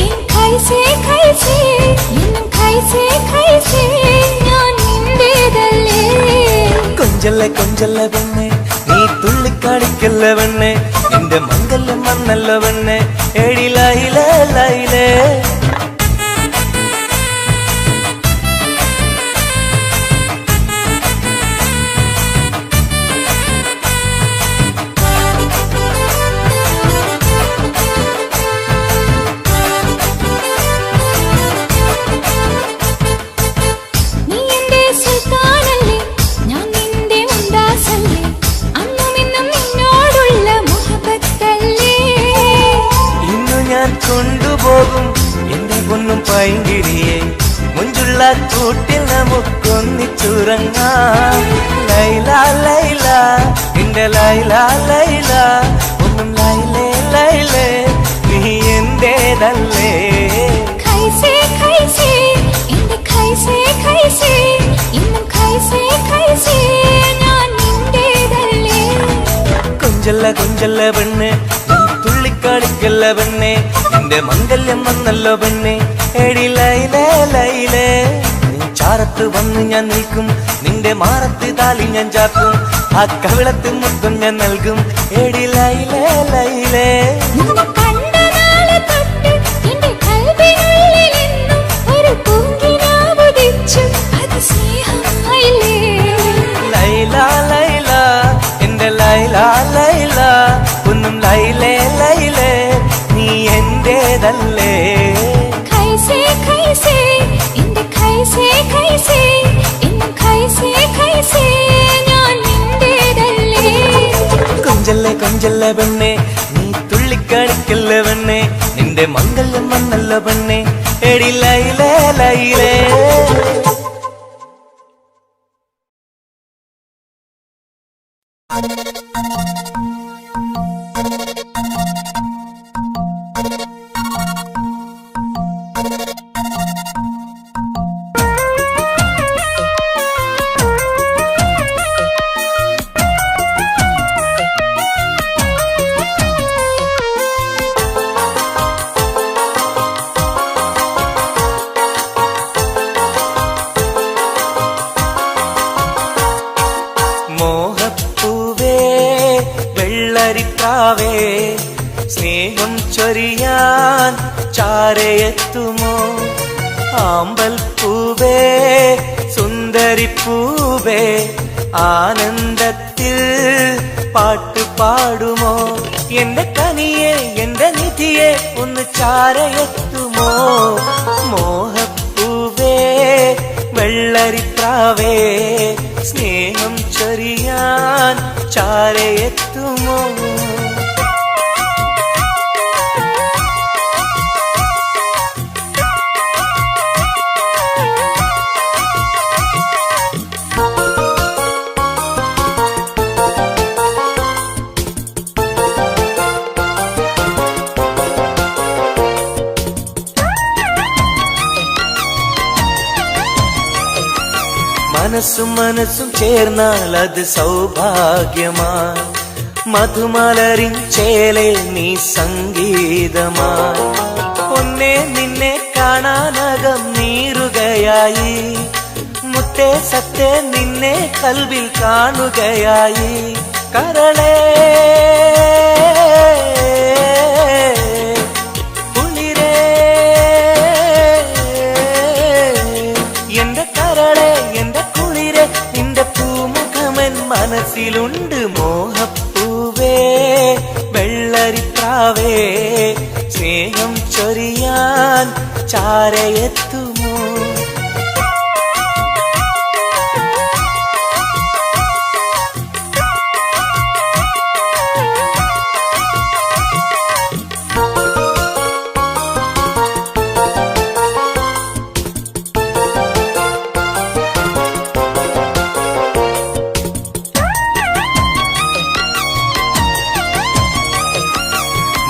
ഇൻ कैसे कैसे ഇന്നും कैसे कैसे ഞാൻ നിന്റേതല്ലേ കൊഞ്ചല്ല കൊഞ്ചല്ല പെണ്ണെ നീ തുള്ളിക്കാണിക്കല്ല പെണ്ണെ നിന്റെ മംഗല്യം വന്നല്ല പെണ്ണെ എടി ലൈലേ ലൈലേ നീ എന്റെ സുൽത്താനല്ലേ ഞാൻ നിന്റെ മുംതാസല്ലേ അന്നും ഇന്നും നിന്നോടുള്ള മുഹബത്തല്ലേ ഇന്നു ഞാൻ കൊണ്ടുപോകും എന്റെ പൊന്നും പൈങ്കിരിയെ മുഞ്ചുള്ള കൂട്ടിൽ നമുക്കൊന്നിച്ചുറങ്ങാം ലൈല ലൈല എന്റെ ലൈല ലൈല ഒന്നും ലൈലേ ലൈലേ നീ എന്റേതല്ലേ कैसे कैसे എന്റെ कैसे कैसे ഇന്നും कैसे कैसे ഞാൻ നിന്റേതല്ലേ കൊഞ്ചല്ല കൊഞ്ചല്ല പെണ്ണ് നീ തുള്ളിക്കാണിക്കല്ല പെണ്ണെ നിന്റെ മംഗല്യം വന്നല്ലോ പെണ്ണെ എടി ലൈലേ ലൈലേ നീ ചാരത്ത് വന്ന് ഞാൻ നിൽക്കും നിന്റെ മാറത്ത് താലി ഞാൻ ചാക്കും ആ കവിളത്ത് മുത്തം ഞാൻ നൽകും എടി ലൈലേ ലൈലേ നിന്നെ കണ്ട നാളെ തൊട്ട് എന്റെ കൽബിനുള്ളിൽ എന്നും ഒരു പൂങ്കിനാവുദിച്ചു അത് സ്നേഹമായില്ലേ ലൈല ലൈല എന്റെ ലൈല ലൈല ഒന്നും ലൈലേ ലൈലേ നീ എന്റേതല്ലേ कैसे कैसे എന്റെ कैसे कैसे ഇന്നും कैसे कैसे ഞാൻ നിന്റേതല്ലേ കൊഞ്ചല്ലേ കൊഞ്ചല്ലേ പെണ്ണെ നീ തുള്ളിക്കാണിക്കല്ല പെണ്ണെ നിന്റെ മംഗല്യം വന്നല്ല പെണ്ണെ എടി ലൈലേ ലൈലേ മോഹപ്പൂവേ വെള്ളരിക്കാവേ സ്നേഹം ചൊരിയാൻ ചാരയെത്തുമോ ആമ്പൽ പൂവേ സുന്ദരിപ്പൂവേ ആനന്ദത്തിൽ പാട്ട് പാടുമോ എന്റെ കനിയെ എന്റെ നിധിയെ ഒന്ന് ചാരയെത്തുമോ മോഹപ്പൂവേ വെള്ളരിപ്രാവേ സ്നേഹം ചൊരിയാൻ ചാരയെത്തുമോ മനസ്സും മനസ്സും ചേർന്നാൽ അത് സൗഭാഗ്യമായി മധുമലരിൻ ചേലെ നീ സംഗീതമായി പൊന്നെ നിന്നെ കാണാനകം നീറുകയായി മുത്തേ സത്തേ നിന്നെ കൽവിൽ കാണുകയായി കരളേ കുളിരേ എന്റെ കരളേ എന്റെ കുളിരേ നിന്റെ പൂമുഖമൻ മനസ്സിലുണ്ട് മോഹപ്പൂവേ വെള്ളരിപ്രാവേ സ്നേഹം ചൊരിയാൻ ചാരയെത്തുമോ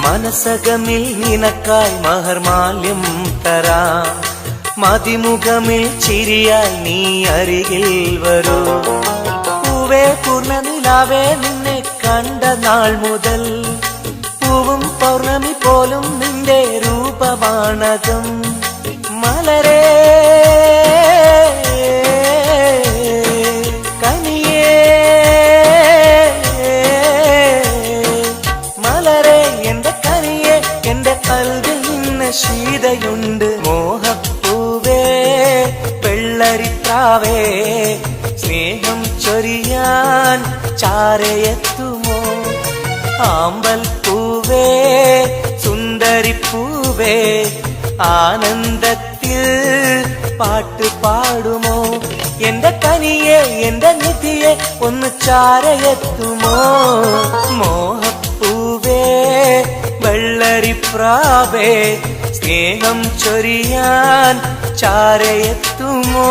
മനസകമിൽ നിനക്കായി മഹർമാല്യം തരാം മതിമുഖമിൽ ചിരിയായി നീ അരികിൽ വരൂ പൂവേ പൂർണ്ണനിലാവേ നിന്നെ കണ്ട നാൾ മുതൽ പൂവും പൗർണമി പോലും നിന്റെ രൂപമാണകം മലരേ ശീതയുണ്ട് മോഹപ്പൂവേ വെള്ളരിപ്രാവേ സ്നേഹം ചൊരിയാൻ ചാരയെത്തുമോ ആമ്പൽ പൂവേ സുന്ദരിപ്പൂവേ ആനന്ദത്തിൽ പാട്ട് പാടുമോ എന്റെ കനിയെ എന്റെ നിധിയെ ഒന്ന് ചാരയെത്തുമോ മോഹപ്പൂവേ വെള്ളരിപ്രാവേ സ്നേഹം ചൊരിയാൻ ചാരയെത്തുമോ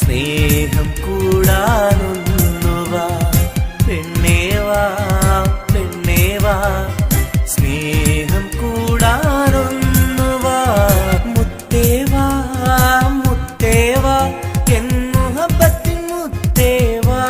സ്നേഹം കൂടാനൊന്നുവാ പെണ്ണേവാ പെണ്ണേവാ സ്നേഹം കൂടാനൊന്നുവാ മുത്തേവാ മുത്തേവാ എൻ മുഹബത്തിൻ മുത്തേവാ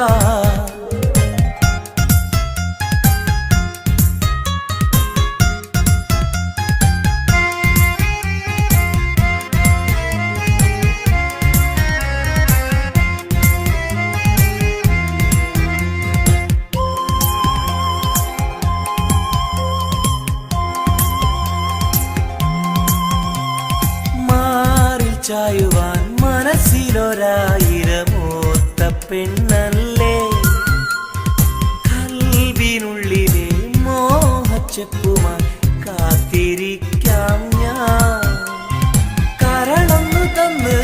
ചായുവാൻ മനസ്സിലൊരായിരമോത്ത പെണ്ണല്ലേ കൽവിനുള്ളിലെ മോഹച്ചെപ്പുമായി കാത്തിരിക്കാം ഞാൻ കരളൊന്നു തന്ന്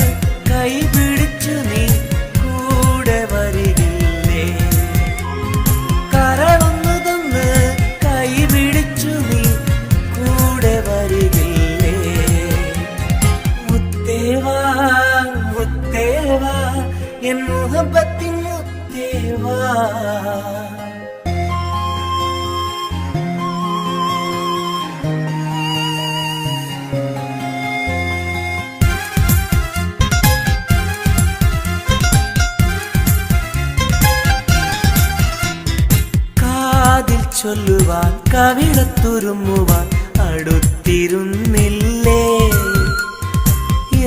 കൈപിടിച്ചു നീ കൂടെ വരികില്ലേ കരളൊന്നു തന്ന് കൈപിടിച്ചു നീ കൂടെ വരികില്ലേ മുത്തേവാ മുത്തേവാ എൻ മുഹബത്തിൻ മുത്തേവാ കാതിൽ ചൊല്ലുവാൻ കവിളത്തുരുമ്മുവാൻ അടുത്തിരുന്നില്ലേ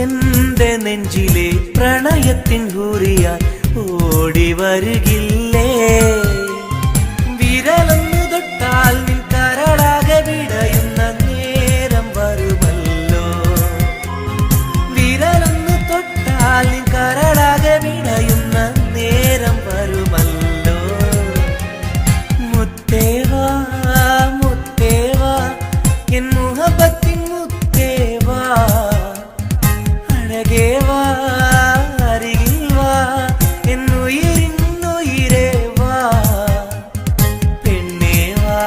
എന്റെ നെഞ്ചിലെ പ്രണയ ജന്നത്തിൻ ഹൂറിയാൽ ഓടി വരുകില്ലേ വിരലൊന്നു തൊട്ടാൽ നിൻ കരളാകെ വിടയുന്ന നേരം വരുമല്ലോ വിരലൊന്നു തൊട്ടാൽ നിൻ കരളാകെ വിടയുന്ന നേരം വരുമല്ലോ മുത്തേവാ മുത്തേവാ എൻ മുഹബത്തിൻ മുത്തേവാ അഴകേവാ അരികിൽ വാ എന്നുയിരിന്നുയിരേ വാ പെണ്ണേവാ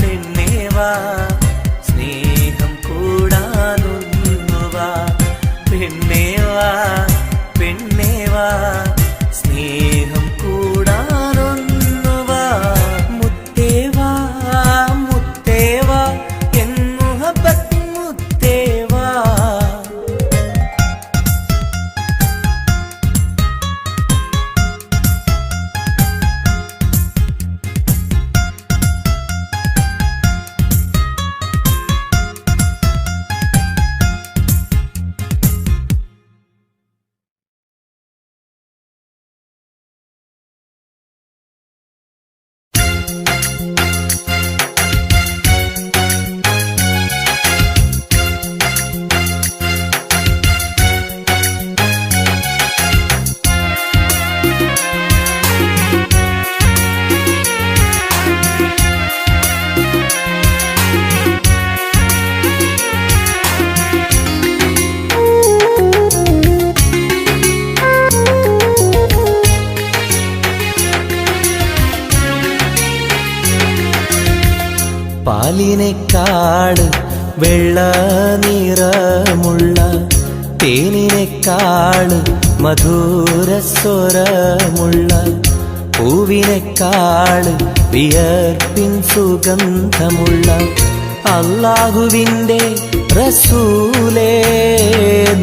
പെണ്ണേവാ സ്നേഹം കൂടാനൊന്നുവാ പെണ്ണേവാ പെണ്ണേവാ സ്നേഹം കൂടാനൊന്നുവാ മുത്തേവാ മുത്തേവാ എൻ മുഹബത്തിൻ മുത്തേവാ പാലിനെക്കാട് വെള്ള നിറമുള്ള തേനിനെക്കാട് മധുരസ്വരമുള്ള പൂവിനെക്കാട് വിയർപ്പിൻ സുഗന്ധമുള്ള അല്ലാഹുവിൻ്റെ റസൂലേ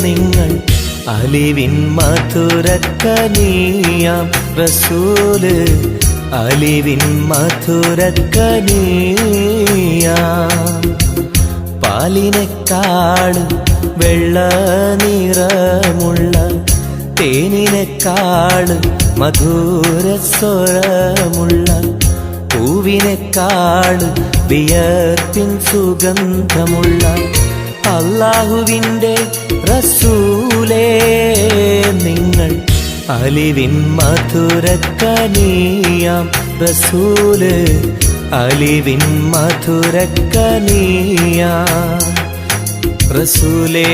നിങ്ങൾ അലിവിൻ മധുരക്കനിയാം റസൂല് അലിവിൻ മധുരക്കനിയാം പാലിനെക്കാട് വെള്ള നിറമുള്ള തേനിനെക്കാട് മധുരസ്വരമുള്ള പൂവിനെക്കാട് വിയർപ്പിൻ സുഗന്ധമുള്ള അല്ലാഹുവിൻ്റെ റസൂലേ നിങ്ങൾ അലിവിൻ മധുരക്കനിയാം റസൂല് അലിവിൻ മധുരക്കനിയാം റസൂലേ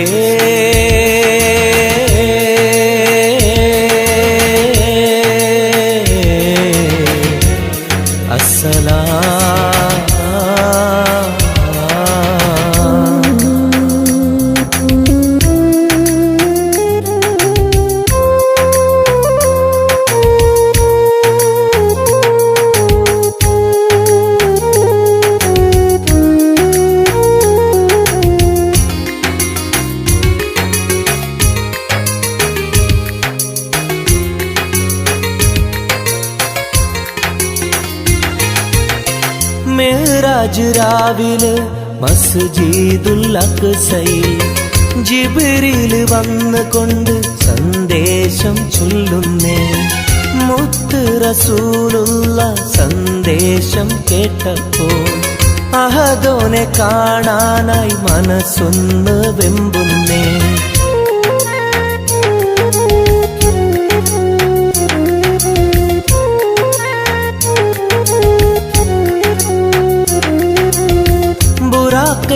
മെഹ്റാജ് രാവിലെ മസ്ജിദുൽ അഖ്സയിൽ ജിബ്രീൽ വന്നുകൊണ്ട് സന്ദേശം ചൊല്ലുന്നേ മുത്ത് റസൂലുള്ള സന്ദേശം കേട്ടപ്പോൾ അഹദോനെ കാണാനായി മനസ്സൊന്ന് വെമ്പുന്നേ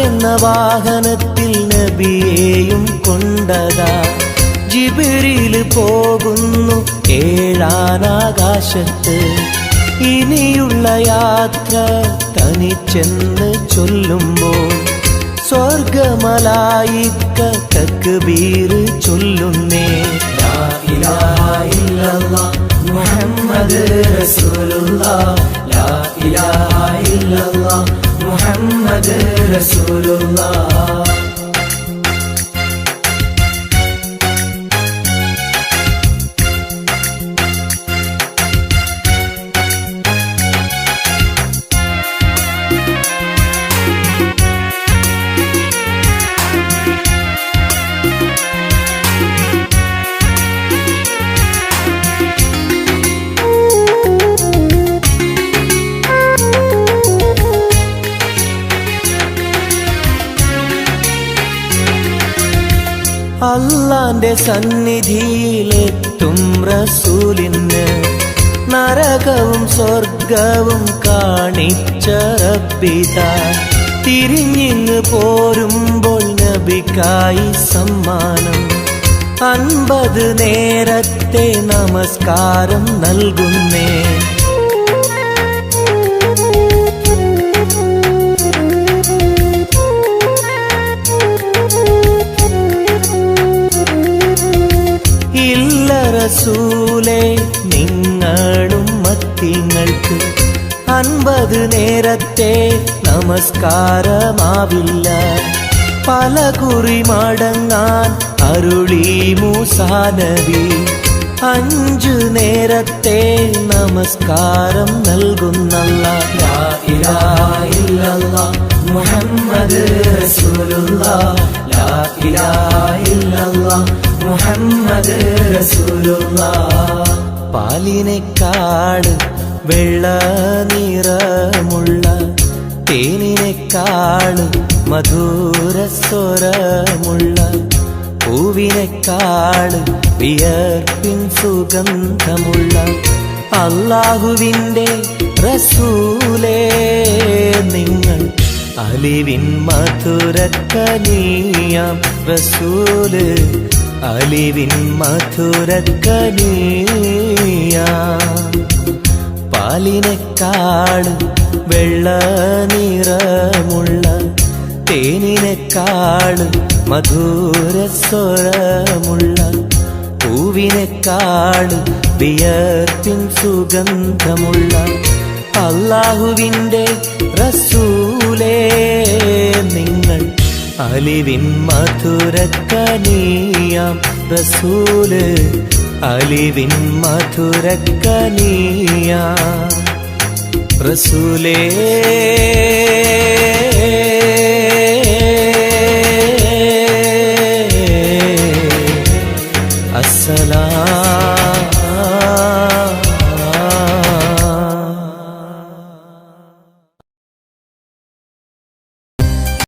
എന്ന വാഹനത്തിൽ നബിയെയും കൊണ്ടതാ ജിബ്രീൽ പോകുന്നു ഏഴാനാകാശത്ത് ഇനിയുള്ള യാത്ര തനിച്ചെന്ന് ചൊല്ലുമ്പോൾ സ്വർഗമലായിക്ക തക്ബീർ ചൊല്ലുന്നേ ലാ ഇലാഹ ഇല്ലല്ലാഹ് മുഹമ്മദ് റസൂലുള്ളാഹ് ലാ ഇലാഹ ഇല്ലല്ലാഹ് മുഹമ്മദ് റസൂലുള്ളാഹ് അല്ലാന്റെ സന്നിധിയിലെത്തും റസൂലിന് നരകവും സ്വർഗവും കാണിച്ച റബ്ബിതാ തിരിഞ്ഞിങ്ങ് പോരുമ്പോൾ നബിക്കായി സമ്മാനം 50 നേരത്തെ നമസ്കാരം നൽകുന്നേ. ഇല്ല റസൂലേ നിങ്ങളും മത്തിങ്ങൾക്ക് 50 നേരത്തെ നമസ്കാരമാവില്ല. പല കുറി മടങ്ങാൻ അരുളി മൂസാ നബി 5 നേരത്തെ നമസ്കാരം നൽകുന്നല്ലാഹ്. ലാ ഇലാഹ ഇല്ലല്ലാഹ് മുഹമ്മദ് റസൂലുള്ളാഹ്. ലാ ഇലാഹ ഇല്ലല്ലാഹ് മുഹമ്മദ് റസൂലുള്ളാഹ്. പാലിനെക്കാട് വെള്ള നിറമുള്ള തേനിനെക്കാട് മധുരസ്വരമുള്ള പൂവിനെക്കാട് വിയർപ്പിൻ സുഗന്ധമുള്ള അല്ലാഹുവിൻ്റെ റസൂലേ നിങ്ങൾ അലിവിൻ മധുരക്കനിയാം റസൂല് അലിവിൻ മധുരക്കനിയാം. പാലിനെക്കാട് വെള്ള നിറമുള്ള തേനിനെക്കാട് മധുരസ്വരമുള്ള പൂവിനെക്കാട് വിയർപ്പിൻ സുഗന്ധമുള്ള അല്ലാഹുവിൻ്റെ റസൂലേ നിങ്ങൾ അലിവിൻ മധുരക്കനിയാം റസൂല് അലിവിൻ മധുരക്കനിയാം റസൂലേ.